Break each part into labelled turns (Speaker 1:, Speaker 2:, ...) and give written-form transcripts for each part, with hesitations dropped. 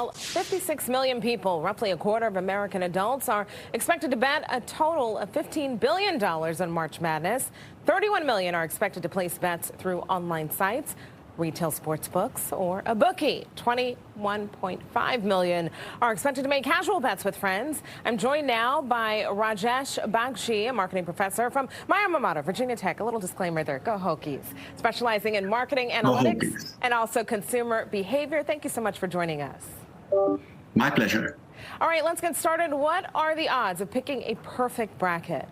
Speaker 1: Well, 56 million people, roughly a quarter of American adults, are expected to bet a total of $15 billion on March Madness. 31 million are expected to place bets through online sites, retail sports books, or a bookie. 21.5 million are expected to make casual bets with friends. I'm joined now by Rajesh Bagchi, a marketing professor from my alma mater, Virginia Tech. A little disclaimer there. Go Hokies. Specializing in marketing analytics and also consumer behavior. Thank you so much for joining us.
Speaker 2: My pleasure.
Speaker 1: All right, let's get started. What are the odds of picking a perfect bracket?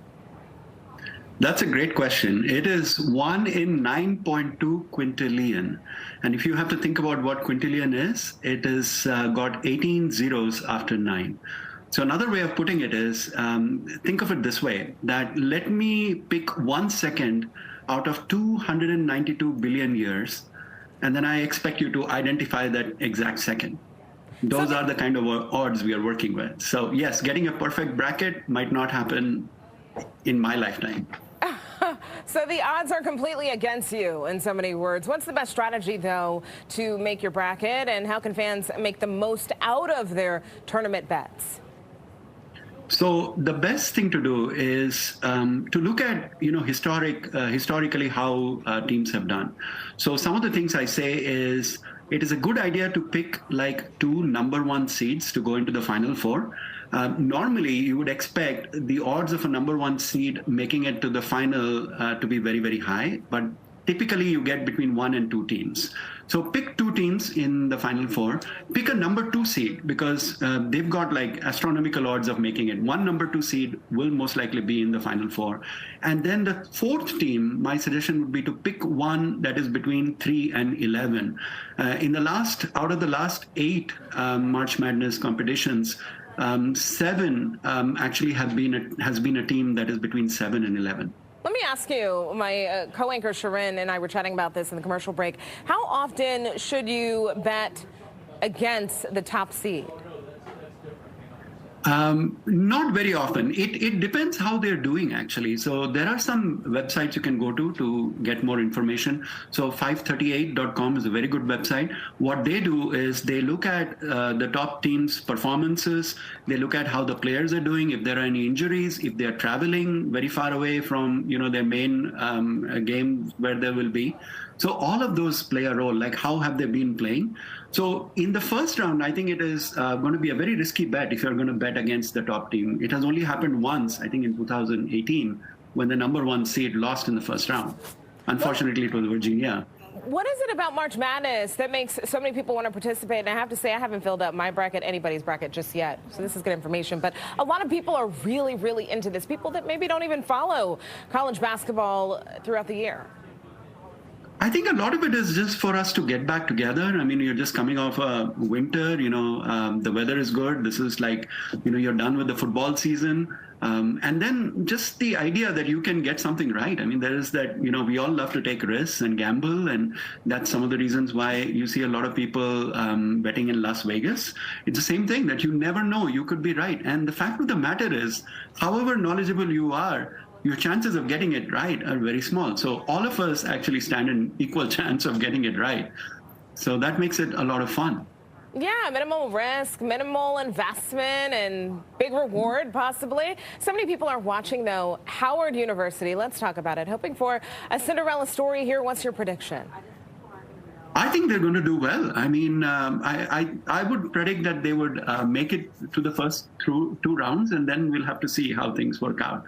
Speaker 2: That's a great question. It is 1 in 9.2 quintillion. And if you have to think about what quintillion is, it is got 18 zeros after 9. So another way of putting it is, think of it this way, that let me pick 1 second out of 292 billion years, and then I expect you to identify that exact second. Those are the kind of odds we are working with. So yes, getting a perfect bracket might not happen in my lifetime.
Speaker 1: So the odds are completely against you, in so many words. What's the best strategy, though, to make your bracket, and how can fans make the most out of their tournament bets?
Speaker 2: So the best thing to do is to look at, historically how teams have done. So some of the things I say is it is a good idea to pick like 2 number 1 seeds to go into the Final Four. Normally, you would expect the odds of a number 1 seed making it to the final to be very, very high. But typically, you get between 1 and 2 teams. So pick 2 teams in the Final Four. Pick a number 2 seed because they've got like astronomical odds of making it. One number 2 seed will most likely be in the Final Four. And then the 4th team, my suggestion would be to pick one that is between 3 and 11. Out of the last 8 March Madness competitions, 7 actually has been a team that is between 7 and 11.
Speaker 1: Let me ask you, my co-anchor Sharon and I were chatting about this in the commercial break. How often should you bet against the top seed?
Speaker 2: Not very often. It depends how they're doing, actually. So there are some websites you can go to get more information. So 538.com is a very good website. What they do is they look at the top teams' performances. They look at how the players are doing, if there are any injuries, if they're traveling very far away from their main game where they will be. So all of those play a role, like how have they been playing? So in the first round, I think it is going to be a very risky bet if you're going to bet against the top team. It has only happened once, I think in 2018, when the number 1 seed lost in the first round. Unfortunately, it was Virginia.
Speaker 1: What is it about March Madness that makes so many people want to participate? And I have to say, I haven't filled up my bracket, anybody's bracket just yet. So this is good information. But a lot of people are really, really into this. People that maybe don't even follow college basketball throughout the year.
Speaker 2: I think a lot of it is just for us to get back together. I mean, you're just coming off a winter, the weather is good. This is like, you're done with the football season. And then just the idea that you can get something right. I mean, there is that, we all love to take risks and gamble. And that's some of the reasons why you see a lot of people betting in Las Vegas. It's the same thing that you never know. You could be right. And the fact of the matter is, however knowledgeable you are, your chances of getting it right are very small. So all of us actually stand an equal chance of getting it right. So that makes it a lot of fun.
Speaker 1: Yeah, minimal risk, minimal investment, and big reward, possibly. So many people are watching, though. Howard University, let's talk about it. Hoping for a Cinderella story here. What's your prediction?
Speaker 2: I think they're going to do well. I mean, I would predict that they would make it to the first 2 rounds, and then we'll have to see how things work out.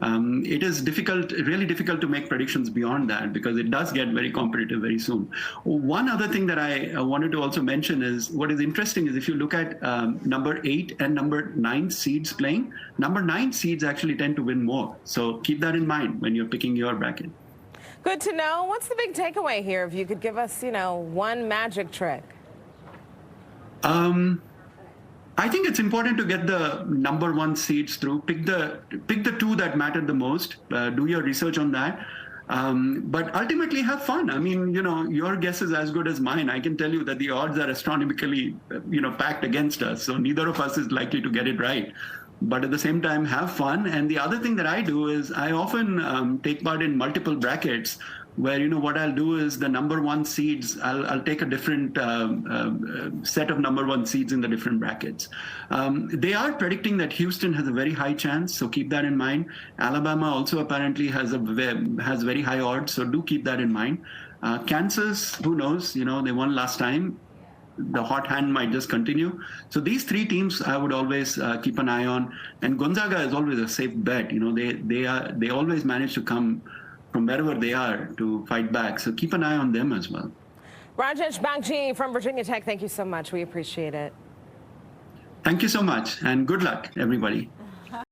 Speaker 2: It is really difficult to make predictions beyond that because it does get very competitive very soon. One other thing that I wanted to also mention is what is interesting is if you look at number 8 and number 9 seeds playing, number 9 seeds actually tend to win more. So keep that in mind when you're picking your bracket.
Speaker 1: Good to know. What's the big takeaway here? If you could give us, one magic trick.
Speaker 2: I think it's important to get the number 1 seeds through. Pick the 2 that matter the most. Do your research on that. But ultimately have fun. I mean, your guess is as good as mine. I can tell you that the odds are astronomically, packed against us. So neither of us is likely to get it right. But at the same time, have fun. And the other thing that I do is I often take part in multiple brackets where, what I'll do is the number one seeds, I'll take a different set of number one seeds in the different brackets. They are predicting that Houston has a very high chance, so keep that in mind. Alabama also apparently has very high odds, so do keep that in mind. Kansas, who knows? They won last time. The hot hand might just continue. So these three teams I would always keep an eye on. And Gonzaga is always a safe bet. They always manage to come from wherever they are to fight back. So keep an eye on them as well.
Speaker 1: Rajesh Bagchi from Virginia Tech, thank you so much. We appreciate it.
Speaker 2: Thank you so much, and good luck, everybody.